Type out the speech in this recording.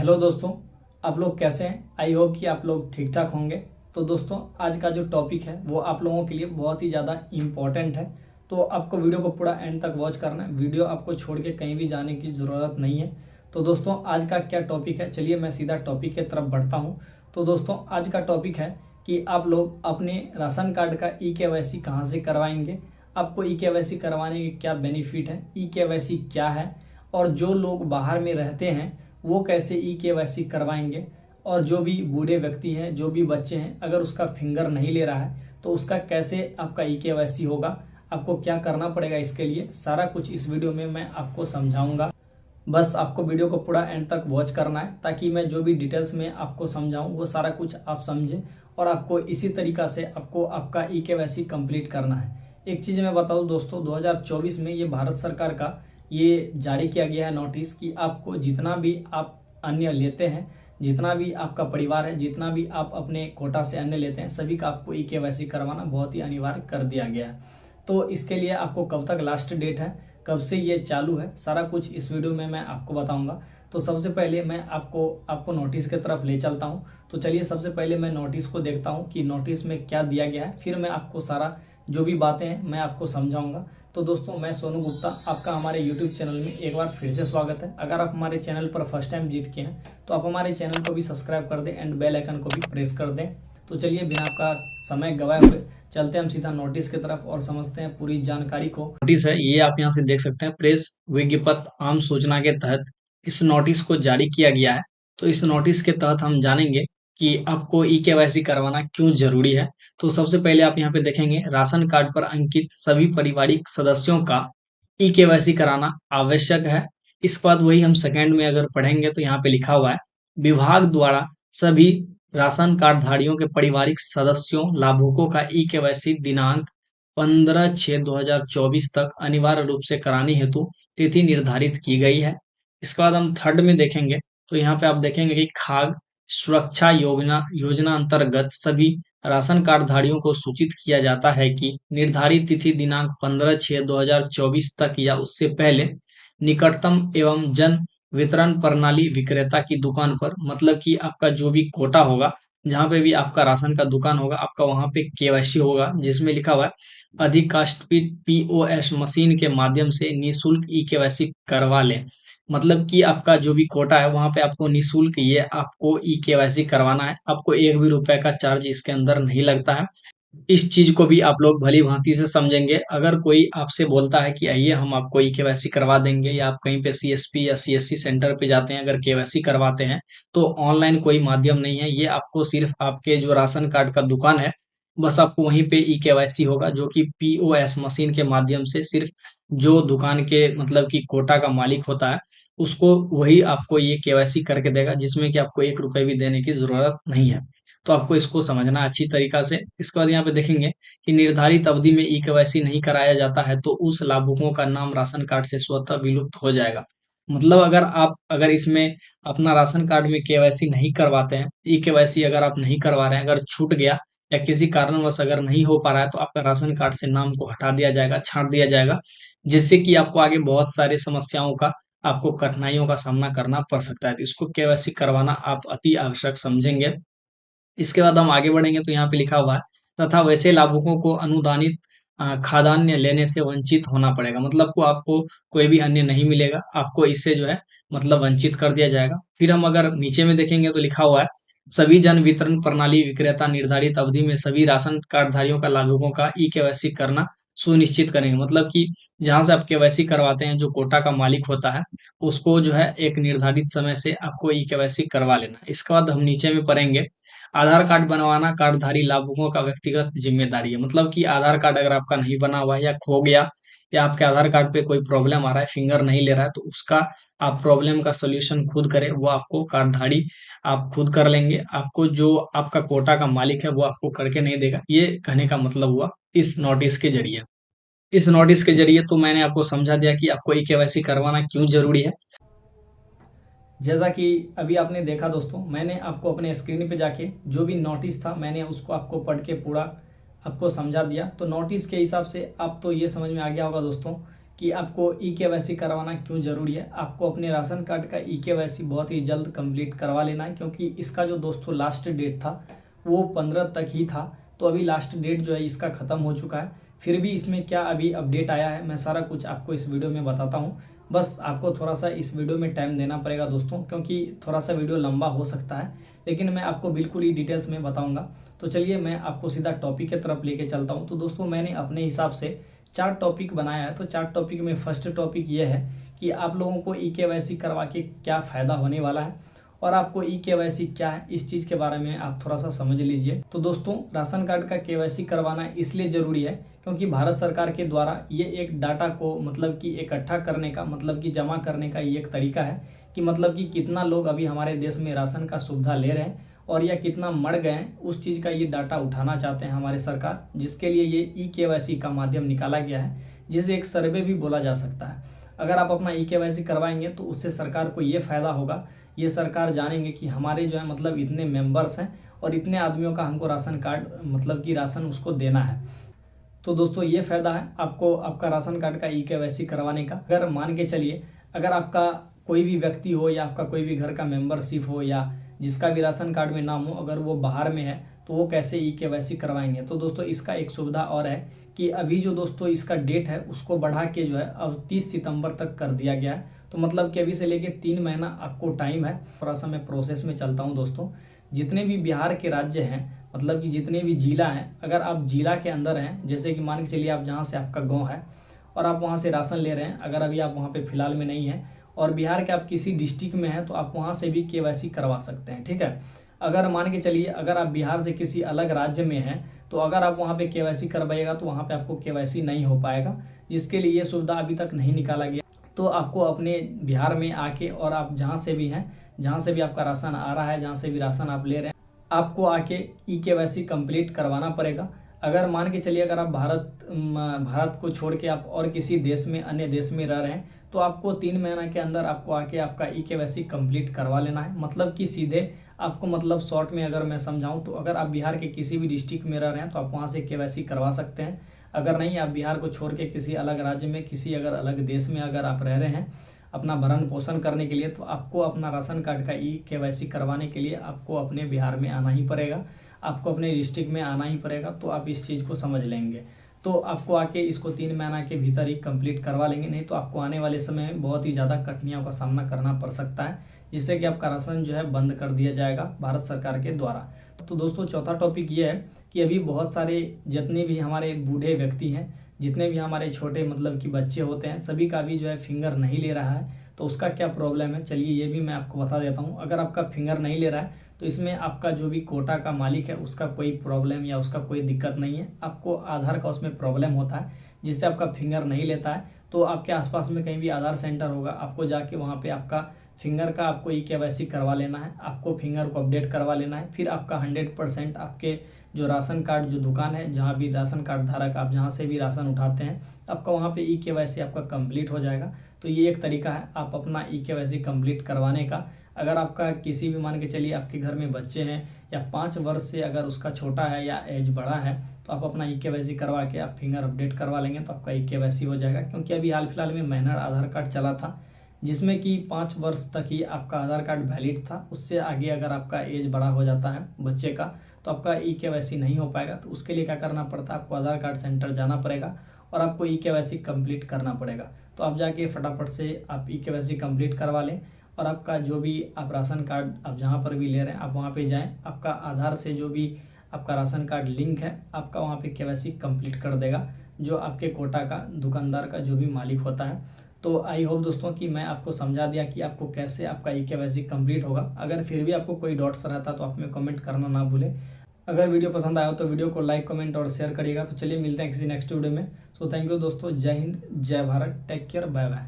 Hello दोस्तों, आप लोग कैसे हैं। आई होप कि आप लोग ठीक ठाक होंगे। तो दोस्तों, आज का जो टॉपिक है वो आप लोगों के लिए बहुत ही ज़्यादा इम्पॉर्टेंट है। तो आपको वीडियो को पूरा एंड तक वॉच करना है। वीडियो आपको छोड़ के कहीं भी जाने की ज़रूरत नहीं है। तो दोस्तों, आज का क्या टॉपिक है, चलिए मैं सीधा टॉपिक की तरफ बढ़ता हूँ। तो दोस्तों, आज का टॉपिक है कि आप लोग अपने राशन कार्ड का ई-केवाईसी कहाँ से करवाएंगे, आपको ई-केवाईसी करवाने के क्या बेनिफिट है, ई-केवाईसी क्या है, और जो लोग बाहर में रहते हैं वो कैसे ई-केवाईसी करवाएंगे, और जो भी बूढ़े व्यक्ति हैं, जो भी बच्चे हैं, अगर उसका फिंगर नहीं ले रहा है तो उसका कैसे आपका ई-केवाईसी होगा, आपको क्या करना पड़ेगा, इसके लिए सारा कुछ इस वीडियो में मैं आपको समझाऊंगा। बस आपको वीडियो को पूरा एंड तक वॉच करना है ताकि मैं जो भी डिटेल्स में आपको समझाऊं वो सारा कुछ आप समझें, और आपको इसी तरीका से आपको आपका ई-केवाईसी कंप्लीट करना है। एक चीज़ मैं बता दूं दोस्तों, 2024 में ये भारत सरकार का ये जारी किया गया है नोटिस कि आपको जितना भी आप अन्य लेते हैं, जितना भी आपका परिवार है, जितना भी आप अपने कोटा से अन्य लेते हैं, सभी का आपको ई-केवाईसी करवाना बहुत ही अनिवार्य कर दिया गया है। तो इसके लिए आपको कब तक लास्ट डेट है, कब से ये चालू है, सारा कुछ इस वीडियो में मैं आपको बताऊंगा। तो सबसे पहले मैं आपको नोटिस की तरफ ले चलता हूं। तो चलिए सबसे पहले मैं नोटिस को देखता हूं कि नोटिस में क्या दिया गया है, फिर मैं आपको सारा जो भी बातें हैं मैं आपको समझाऊंगा। तो दोस्तों, मैं सोनू गुप्ता, आपका हमारे यूट्यूब चैनल में एक बार फिर से स्वागत है। अगर आप हमारे चैनल पर फर्स्ट टाइम विजिट किए हैं तो आप हमारे चैनल को भी सब्सक्राइब कर दें एंड बेल आइकन को भी प्रेस कर दें। तो चलिए बिना आपका समय गवाए हुए चलते हम सीधा नोटिस की तरफ और समझते हैं पूरी जानकारी को। नोटिस है, ये आप यहाँ से देख सकते हैं, प्रेस विज्ञप्ति आम सूचना के तहत इस नोटिस को जारी किया गया है। तो इस नोटिस के तहत हम जानेंगे कि आपको ई-केवाईसी करवाना क्यों जरूरी है। तो सबसे पहले आप यहाँ पे देखेंगे, राशन कार्ड पर अंकित सभी पारिवारिक सदस्यों का ई-केवाईसी कराना आवश्यक है। इसके बाद वही हम सेकंड में अगर पढ़ेंगे तो यहाँ पे लिखा हुआ है, विभाग द्वारा सभी राशन कार्ड धारियों के पारिवारिक सदस्यों लाभुकों का ई-केवाईसी दिनांक 15/6/2024 तक अनिवार्य रूप से कराने हेतु तिथि निर्धारित की गई है। इसके बाद हम थर्ड में देखेंगे तो यहाँ पे आप देखेंगे कि खाद्य सुरक्षा योजना योजना अंतर्गत सभी राशन कार्ड धारियों को सूचित किया जाता है कि निर्धारित तिथि दिनांक 15/6/2024 तक या उससे पहले निकटतम एवं जन वितरण प्रणाली विक्रेता की दुकान पर, मतलब कि आपका जो भी कोटा होगा, जहाँ पे भी आपका राशन का दुकान होगा, आपका वहाँ पे केवाईसी होगा जिसमें लिखा हुआ है अधिकाष्टपित पीओएस मशीन के माध्यम से निःशुल्क ई केवाईसी करवा लें। मतलब कि आपका जो भी कोटा है वहाँ पे आपको निःशुल्क ये आपको ई केवाईसी करवाना है। आपको एक भी रुपए का चार्ज इसके अंदर नहीं लगता है। इस चीज को भी आप लोग भली भांति से समझेंगे। अगर कोई आपसे बोलता है कि आइए हम आपको ई केवाईसी करवा देंगे, या आप कहीं पे सीएसपी या सीएससी सेंटर पे जाते हैं अगर केवाईसी करवाते हैं, तो ऑनलाइन कोई माध्यम नहीं है। ये आपको सिर्फ आपके जो राशन कार्ड का दुकान है, बस आपको वहीं पे ई केवाईसी होगा, जो कि पीओएस मशीन के माध्यम से सिर्फ जो दुकान के मतलब कि कोटा का मालिक होता है उसको वही आपको ये केवाईसी करके देगा, जिसमें कि आपको एक रुपए भी देने की जरूरत नहीं है। तो आपको इसको समझना अच्छी तरीका से। इसके बाद यहाँ पे देखेंगे कि निर्धारित अवधि में ई केवाईसी नहीं कराया जाता है तो उस लाभुकों का नाम राशन कार्ड से स्वतः विलुप्त हो जाएगा। मतलब अगर इसमें अपना राशन कार्ड में केवाईसी नहीं करवाते हैं, ई केवाईसी अगर आप नहीं करवा रहे हैं, अगर छूट गया या किसी कारणवश अगर नहीं हो पा रहा है, तो आपका राशन कार्ड से नाम को हटा दिया जाएगा, छांट दिया जाएगा, जिससे कि आपको आगे बहुत सारी समस्याओं का, आपको कठिनाइयों का सामना करना पड़ सकता है। तो इसको केवाईसी करवाना आप अति आवश्यक समझेंगे। इसके बाद हम आगे बढ़ेंगे तो यहाँ पे लिखा हुआ है, तथा वैसे लाभुकों को अनुदानित खाद्यान्न लेने से वंचित होना पड़ेगा। मतलब को आपको कोई भी अन्य नहीं मिलेगा, आपको इससे जो है मतलब वंचित कर दिया जाएगा। फिर हम अगर नीचे में देखेंगे तो लिखा हुआ है, सभी जन वितरण प्रणाली विक्रेता निर्धारित अवधि में सभी राशन कार्ड धारियों का लाभुकों का ई केवाईसी करना सुनिश्चित करेंगे। मतलब कि जहां से आप केवाईसी करवाते हैं, जो कोटा का मालिक होता है, उसको जो है एक निर्धारित समय से आपको ई केवाईसी करवा लेना। इसके बाद हम नीचे में पढ़ेंगे, आधार कार्ड बनवाना कार्डधारी लाभुकों का व्यक्तिगत जिम्मेदारी है। मतलब कि आधार कार्ड अगर आपका नहीं बना हुआ है या खो गया, या आपके आधार कार्ड पे कोई प्रॉब्लम आ रहा है, फिंगर नहीं ले रहा है, तो उसका आप प्रॉब्लम का सोल्यूशन खुद करें, वो आपको कार्डधारी आप खुद कर लेंगे। आपको जो आपका कोटा का मालिक है वो आपको करके नहीं देगा। ये कहने का मतलब हुआ इस नोटिस के जरिए। इस नोटिस के जरिए तो मैंने आपको समझा दिया कि आपको ई केवाईसी करवाना क्यों जरूरी है। जैसा कि अभी आपने देखा दोस्तों, मैंने आपको अपने स्क्रीन पे जाके जो भी नोटिस था मैंने उसको आपको पढ़ के पूरा आपको समझा दिया। तो नोटिस के हिसाब से आप तो ये समझ में आ गया होगा दोस्तों कि आपको ई-केवाईसी करवाना क्यों ज़रूरी है। आपको अपने राशन कार्ड का ई-केवाईसी बहुत ही जल्द कंप्लीट करवा लेना है, क्योंकि इसका जो दोस्तों लास्ट डेट था वो 15 तक ही था। तो अभी लास्ट डेट जो है इसका ख़त्म हो चुका है। फिर भी इसमें क्या अभी अपडेट आया है, मैं सारा कुछ आपको इस वीडियो में बताता हूँ। बस आपको थोड़ा सा इस वीडियो में टाइम देना पड़ेगा दोस्तों, क्योंकि थोड़ा सा वीडियो लंबा हो सकता है, लेकिन मैं आपको बिल्कुल ही डिटेल्स में बताऊँगा। तो चलिए मैं आपको सीधा टॉपिक की तरफ लेके चलता हूँ। तो दोस्तों मैंने अपने हिसाब से 4 टॉपिक बनाया है। तो 4 टॉपिक में फर्स्ट टॉपिक ये है कि आप लोगों को ई-केवाईसी करवा के क्या फ़ायदा होने वाला है, और आपको ई-केवाईसी क्या है इस चीज़ के बारे में आप थोड़ा सा समझ लीजिए। तो दोस्तों राशन कार्ड का केवाईसी करवाना इसलिए ज़रूरी है क्योंकि भारत सरकार के द्वारा ये एक डाटा को मतलब कि इकट्ठा करने का, मतलब कि जमा करने का ये एक तरीका है कि मतलब कि कितना लोग अभी हमारे देश में राशन का सुविधा ले रहे हैं और या कितना मर गए हैं, उस चीज़ का ये डाटा उठाना चाहते हैं हमारे सरकार, जिसके लिए ये ई-केवाईसी का माध्यम निकाला गया है, जिसे एक सर्वे भी बोला जा सकता है। अगर आप अपना ई-केवाईसी करवाएंगे तो उससे सरकार को ये फ़ायदा होगा, ये सरकार जानेंगे कि हमारे जो है मतलब इतने मेंबर्स हैं और इतने आदमियों का हमको राशन कार्ड मतलब कि राशन उसको देना है। तो दोस्तों ये फ़ायदा है आपको आपका राशन कार्ड का ई-केवाईसी करवाने का। अगर मान के चलिए अगर आपका कोई भी व्यक्ति हो या आपका कोई भी घर का मेंबरशिप हो या जिसका भी राशन कार्ड में नाम हो, अगर वो बाहर में है तो वो कैसे ई-केवाईसी करवाएंगे। तो दोस्तों इसका एक सुविधा और है कि अभी जो दोस्तों इसका डेट है उसको बढ़ा के जो है अब 30 सितंबर तक कर दिया गया है। तो मतलब कि अभी से लेके 3 महीना आपको टाइम है। थोड़ा सा मैं प्रोसेस में चलता हूँ दोस्तों। जितने भी बिहार के राज्य हैं, मतलब कि जितने भी जिला हैं, अगर आप जिला के अंदर हैं, जैसे कि मान के चलिए आप जहाँ से आपका गांव है और आप वहाँ से राशन ले रहे हैं, अगर अभी आप वहाँ पे फिलहाल में नहीं हैं और बिहार के आप किसी डिस्ट्रिक्ट में हैं तो आप वहाँ से भी केवाईसी करवा सकते हैं, ठीक है। अगर मान के चलिए अगर आप बिहार से किसी अलग राज्य में हैं तो अगर आप वहाँ पे केवाईसी करवाइएगा तो वहाँ पे आपको केवाईसी नहीं हो पाएगा, जिसके लिए ये सुविधा अभी तक नहीं निकाला गया। तो आपको अपने बिहार में आके और आप जहाँ से भी हैं, जहाँ से भी आपका राशन आ रहा है, जहाँ से भी राशन आप ले रहे हैं, आपको आके ई-केवाईसी कंप्लीट करवाना पड़ेगा। अगर मान के चलिए अगर आप भारत को छोड़ के आप और किसी देश में, अन्य देश में रह रहे हैं, तो आपको 3 महीना के अंदर आपको आके आपका ई-केवाईसी कंप्लीट करवा लेना है। मतलब कि सीधे आपको मतलब शॉर्ट में अगर मैं समझाऊं तो अगर आप बिहार के किसी भी डिस्ट्रिक्ट में रह रहे हैं तो आप वहाँ से केवाईसी करवा सकते हैं। अगर नहीं, आप बिहार को छोड़ के किसी अलग राज्य में, किसी अगर अलग देश में अगर आप रह रहे हैं अपना भरण पोषण करने के लिए, तो आपको अपना राशन कार्ड का ई-केवाईसी करवाने के लिए आपको अपने बिहार में आना ही पड़ेगा, आपको अपने डिस्ट्रिक्ट में आना ही पड़ेगा। तो आप इस चीज़ को समझ लेंगे तो आपको आके इसको 3 महीना के भीतर ही कंप्लीट करवा लेंगे, नहीं तो आपको आने वाले समय में बहुत ही ज़्यादा कठिनाइयों का सामना करना पड़ सकता है, जिससे कि आपका राशन जो है बंद कर दिया जाएगा भारत सरकार के द्वारा। तो दोस्तों चौथा टॉपिक ये है कि अभी बहुत सारे जितने भी हमारे बूढ़े व्यक्ति हैं, जितने भी हमारे छोटे मतलब कि बच्चे होते हैं, सभी का भी जो है फिंगर नहीं ले रहा है। तो उसका क्या प्रॉब्लम है, चलिए ये भी मैं आपको बता देता हूँ। अगर आपका फिंगर नहीं ले रहा है तो इसमें आपका जो भी कोटा का मालिक है उसका कोई प्रॉब्लम या उसका कोई दिक्कत नहीं है। आपको आधार का उसमें प्रॉब्लम होता है जिससे आपका फिंगर नहीं लेता है, तो आपके आसपास में कहीं भी आधार सेंटर होगा, आपको जाके वहाँ पे आपका फिंगर का आपको ई-केवाईसी करवा लेना है, आपको फिंगर को अपडेट करवा लेना है। फिर आपका 100% आपके जो राशन कार्ड जो दुकान है, जहाँ भी राशन कार्ड धारक आप जहाँ से भी राशन उठाते हैं, आपका वहाँ पे ई-केवाईसी आपका कंप्लीट हो जाएगा। तो ये एक तरीका है आप अपना ई-केवाईसी कंप्लीट करवाने का। अगर आपका किसी भी मान के चलिए आपके घर में बच्चे हैं या 5 वर्ष से अगर उसका छोटा है या एज बड़ा है, तो आप अपना ई-केवाईसी करवा के आप फिंगर अपडेट करवा लेंगे तो आपका ई-केवाईसी हो जाएगा। क्योंकि अभी हाल फिलहाल में माइनर आधार कार्ड चला था जिसमें कि 5 वर्ष तक ही आपका आधार कार्ड वैलिड था। उससे आगे अगर आपका एज बड़ा हो जाता है बच्चे का तो आपका ई-केवाईसी नहीं हो पाएगा। तो उसके लिए क्या करना पड़ता है, आपको आधार कार्ड सेंटर जाना पड़ेगा और आपको ई-केवाईसी कंप्लीट करना पड़ेगा। तो आप जाके फटाफट से आप ई-केवाईसी कंप्लीट करवा लें और आपका जो भी आप राशन कार्ड आप जहाँ पर भी ले रहे हैं आप वहाँ पे जाएं, आपका आधार से जो भी आपका राशन कार्ड लिंक है आपका वहाँ पे केवाईसी कंप्लीट कर देगा जो आपके कोटा का दुकानदार का जो भी मालिक होता है। तो आई होप दोस्तों कि मैं आपको समझा दिया कि आपको कैसे आपका ई-केवाईसी कंप्लीट होगा। अगर फिर भी आपको कोई डाउट्स रहता तो आप में कमेंट करना ना भूलें। अगर वीडियो पसंद आया हो तो वीडियो को लाइक, कमेंट और शेयर करिएगा। तो चलिए मिलते हैं किसी नेक्स्ट वीडियो में। सो थैंक यू दोस्तों, जय हिंद, जय Bharat, take care, bye bye.